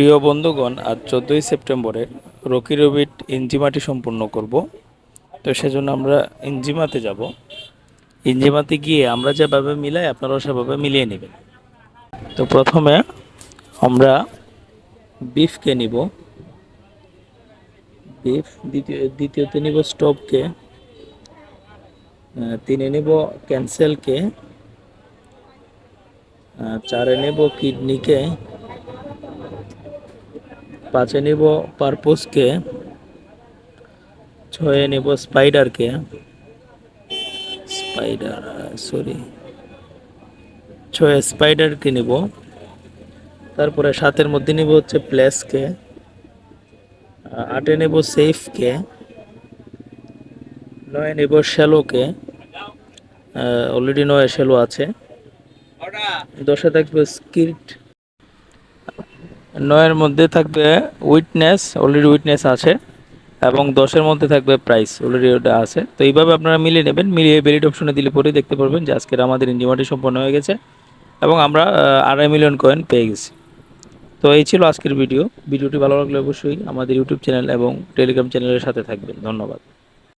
প্রিয় বন্ধুগণ, আজ 14ই সেপ্টেম্বরে রকি রবিট ইঞ্জিমাটি সম্পূর্ণ করব। তো সেজন্য আমরা ইঞ্জিমাতে যাব। ইঞ্জিমাতে গিয়ে আমরা যেভাবে মিলাই আপনারাও সেভাবে মিলিয়ে নেবেন। তো প্রথমে আমরা বিফকে নিব, দ্বিতীয়তে নিব স্টোভকে, তিনে নিব ক্যান্সেলকে, চারে নেব কিডনিকে, পাঁচে নিব পারপোজকে, ছয়ে নেব স্পাইডারকে, ছয়ে স্পাইডারকে নেব। তারপরে সাতের মধ্যে নেব হচ্ছে প্লেসকে, আটে নেব সেফকে, নয়ে নেব শ্যালোকে, অলরেডি নয়ে শ্যালো আছে। দশে থাকবে স্কিল্ড, নয়ের মধ্যে থাকবে উইটনেস, অলরেডি উইটনেস আছে, এবং 10-এর মধ্যে থাকবে প্রাইস, অলরেডি ওটা আছে। তো এইভাবে আপনারা মিলিয়ে নেবেন, মিলিয়ে ভ্যালিড অপশনে দিলে পরে দেখতে পারবেন যে আজকের আমাদের ইঞ্জিমাটি সম্পন্ন হয়ে গেছে এবং আমরা 2.5 মিলিয়ন কয়েন পেয়ে গেছি। তো এই ছিল আজকের ভিডিওটি ভালো লাগলে অবশ্যই আমাদের ইউটিউব চ্যানেল এবং টেলিগ্রাম চ্যানেলের সাথে থাকবেন। ধন্যবাদ।